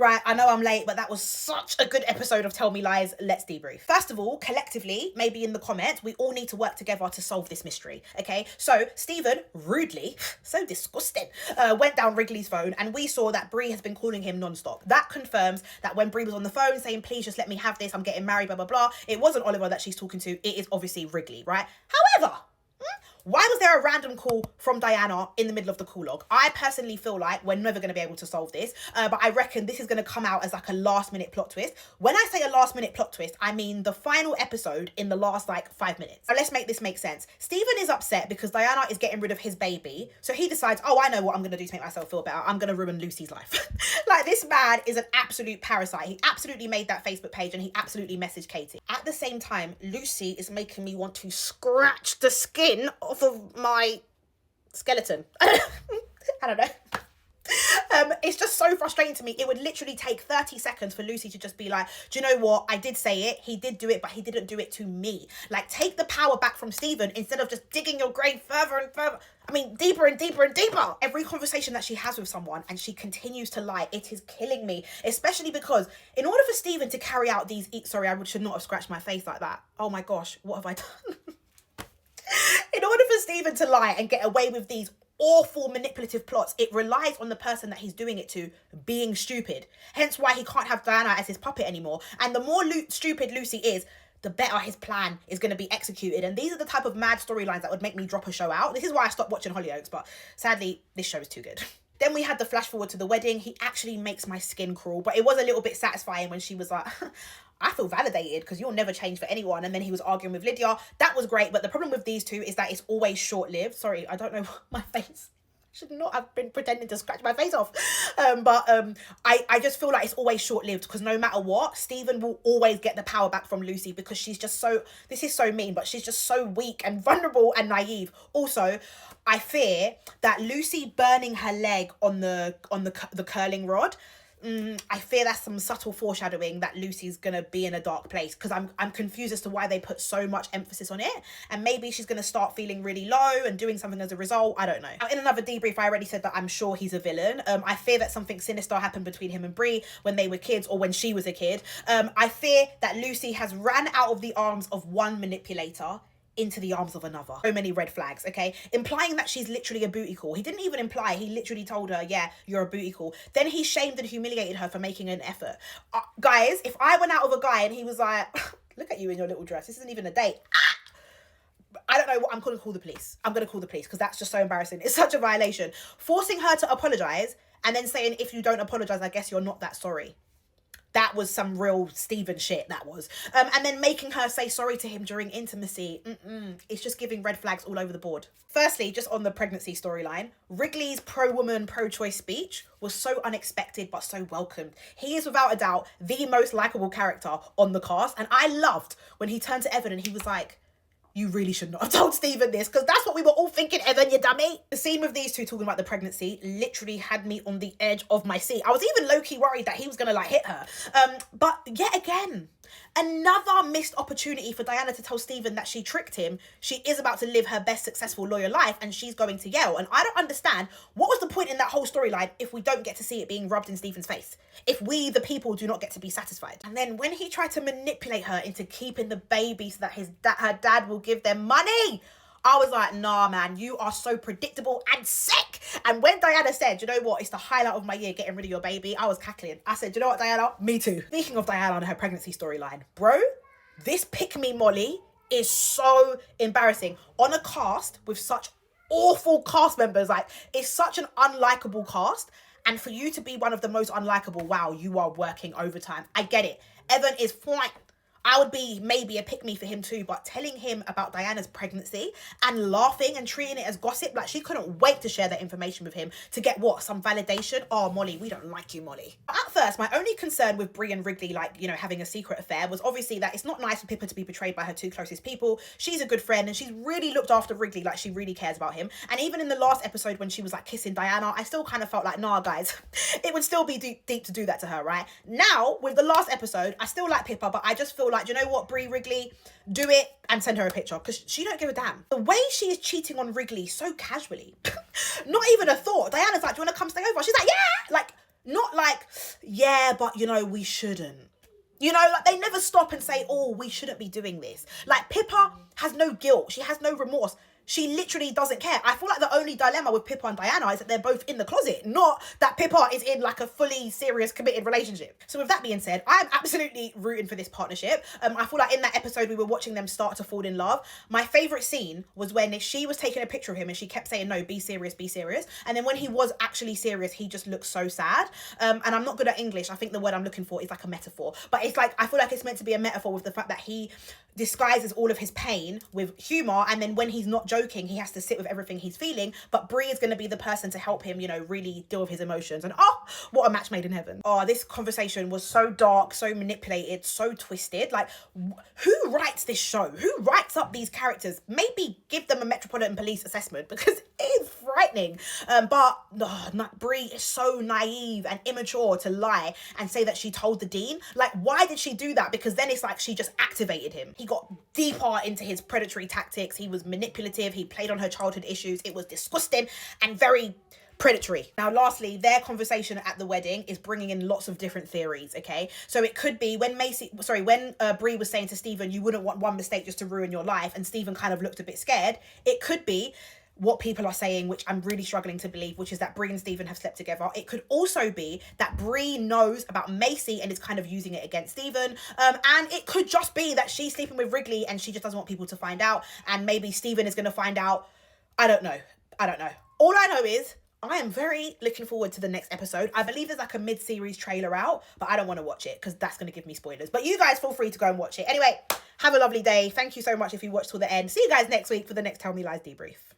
Right, I know I'm late, but that was such a good episode of Tell Me Lies. Let's debrief. First of all, collectively, maybe in the comments, we all need to work together to solve this mystery, okay? So Stephen, rudely, so disgusting, went down Wrigley's phone and we saw that Bree has been calling him non-stop. That confirms that when Bree was on the phone saying, please just let me have this, I'm getting married, blah, blah, blah, it wasn't Oliver that she's talking to, it is obviously Wrigley, right? However, why was there a random call from Diana in the middle of the call log? I personally feel like we're never going to be able to solve this, but I reckon this is going to come out as like a last minute plot twist. When I say a last minute plot twist, I mean the final episode in the last like 5 minutes. So let's make this make sense. Stephen is upset because Diana is getting rid of his baby. So he decides, oh, I know what I'm going to do to make myself feel better. I'm going to ruin Lucy's life. Like, this man is an absolute parasite. He absolutely made that Facebook page and he absolutely messaged Katie. At the same time, Lucy is making me want to scratch the skin off of my skeleton. I don't know. It's just so frustrating to me. It would literally take 30 seconds for Lucy to just be like, do you know what? I did say it. He did do it, but he didn't do it to me. Like, take the power back from Stephen instead of just digging your grave further and further. I mean, deeper and deeper and deeper. Every conversation that she has with someone and she continues to lie, it is killing me. Especially because in order for Stephen to carry out these... Sorry, I should not have scratched my face like that. Oh my gosh, what have I done? In order for Stephen to lie and get away with these awful manipulative plots, it relies on the person that he's doing it to being stupid. Hence why he can't have Diana as his puppet anymore. And the more stupid Lucy is, the better his plan is going to be executed. And these are the type of mad storylines that would make me drop a show out. This is why I stopped watching Hollyoaks, but sadly, this show is too good. Then we had the flash forward to the wedding. He actually makes my skin crawl, but it was a little bit satisfying when she was like, I feel validated because you'll never change for anyone. And then he was arguing with Lydia. That was great. But the problem with these two is that it's always short-lived. Sorry, I don't know my face. Should not have been pretending to scratch my face off. I just feel like it's always short-lived because no matter what, Stephen will always get the power back from Lucy because she's just so, this is so mean, but she's just so weak and vulnerable and naive. Also, I fear that Lucy burning her leg on the curling rod, I fear that's some subtle foreshadowing that Lucy's gonna be in a dark place because I'm confused as to why they put so much emphasis on it, and maybe she's gonna start feeling really low and doing something as a result. I don't know. In another debrief, I already said that I'm sure he's a villain. I fear that something sinister happened between him and Bree when they were kids or when she was a kid. I fear that Lucy has ran out of the arms of one manipulator into the arms of another. So many red flags, okay? Implying that she's literally a booty call. He didn't even imply, he literally told her, yeah, you're a booty call. Then he shamed and humiliated her for making an effort. Guys, if I went out with a guy and he was like, look at you in your little dress, this isn't even a date. I don't know what, I'm going to call the police. I'm going to call the police because that's just so embarrassing. It's such a violation. Forcing her to apologise and then saying, if you don't apologise, I guess you're not that sorry. That was some real Stephen shit, that was. And then making her say sorry to him during intimacy. It's just giving red flags all over the board. Firstly, just on the pregnancy storyline, Wrigley's pro-woman, pro-choice speech was so unexpected but so welcomed. He is without a doubt the most likeable character on the cast. And I loved when he turned to Evan and he was like, you really should not have told Stephen this because that's what we were all thinking, Evan, you dummy. The scene with these two talking about the pregnancy literally had me on the edge of my seat. I was even low-key worried that he was going to like hit her. But yet again, another missed opportunity for Diana to tell Stephen that she tricked him. She is about to live her best successful lawyer life and she's going to Yale. And I don't understand what was the point in that whole storyline if we don't get to see it being rubbed in Stephen's face. If we, the people, do not get to be satisfied. And then when he tried to manipulate her into keeping the baby so that her dad will give them money, I was like, nah, man, you are so predictable and sick. And when Diana said, you know what, it's the highlight of my year getting rid of your baby, I was cackling. I said, you know what, Diana? Me too. Speaking of Diana and her pregnancy storyline, bro, this pick me Molly is so embarrassing. On a cast with such awful cast members, like, it's such an unlikable cast. And for you to be one of the most unlikable, wow, you are working overtime. I get it. Evan is fine. I would be maybe a pick-me for him too, but telling him about Diana's pregnancy and laughing and treating it as gossip, like she couldn't wait to share that information with him to get what? Some validation? Oh, Molly, we don't like you, Molly. At first, my only concern with Bree and Wrigley, like, you know, having a secret affair was obviously that it's not nice for Pippa to be betrayed by her two closest people. She's a good friend and she's really looked after Wrigley, like she really cares about him. And even in the last episode when she was like kissing Diana, I still kind of felt like, nah, guys, it would still be deep to do that to her, right? Now, with the last episode, I still like Pippa, but I just feel like, you know what, Bree Wrigley, do it and send her a picture because she don't give a damn. The way she is cheating on Wrigley so casually, not even a thought. Diana's like, do you want to come stay over? She's like, yeah, like Not like, yeah, but you know, we shouldn't. You know, like they never stop and say, oh, we shouldn't be doing this. Like Pippa has no guilt. She has no remorse. She literally doesn't care. I feel like the only dilemma with Pippa and Diana is that they're both in the closet, not that Pippa is in like a fully serious committed relationship. So with that being said, I'm absolutely rooting for this partnership. I feel like in that episode we were watching them start to fall in love. My favourite scene was when she was taking a picture of him and she kept saying, no, be serious, be serious. And then when he was actually serious, he just looked so sad. And I'm not good at English. I think the word I'm looking for is like a metaphor. But it's like, I feel like it's meant to be a metaphor with the fact that he disguises all of his pain with humour, and then when he's not joking, he has to sit with everything he's feeling. But Bree is going to be the person to help him, you know, really deal with his emotions. And oh, what a match made in heaven. Oh, this conversation was so dark, so manipulated, so twisted. Like, who writes this show? Who writes up these characters? Maybe give them a Metropolitan Police assessment, because it is frightening. Bree is so naive and immature to lie and say that she told the dean. Like, why did she do that? Because then it's like she just activated him. He got deeper into his predatory tactics. He was manipulative. He played on her childhood issues. It was disgusting and very predatory. Now, lastly, their conversation at the wedding is bringing in lots of different theories, okay? So it could be when Bree was saying to Stephen, you wouldn't want one mistake just to ruin your life, and Stephen kind of looked a bit scared. It could be what people are saying, which I'm really struggling to believe, which is that Bree and Stephen have slept together. It could also be that Bree knows about Macy and is kind of using it against Stephen. And it could just be that she's sleeping with Wrigley and she just doesn't want people to find out. And maybe Stephen is going to find out. I don't know. All I know is I am very looking forward to the next episode. I believe there's like a mid-series trailer out, but I don't want to watch it because that's going to give me spoilers. But you guys feel free to go and watch it. Anyway, have a lovely day. Thank you so much if you watched till the end. See you guys next week for the next Tell Me Lies debrief.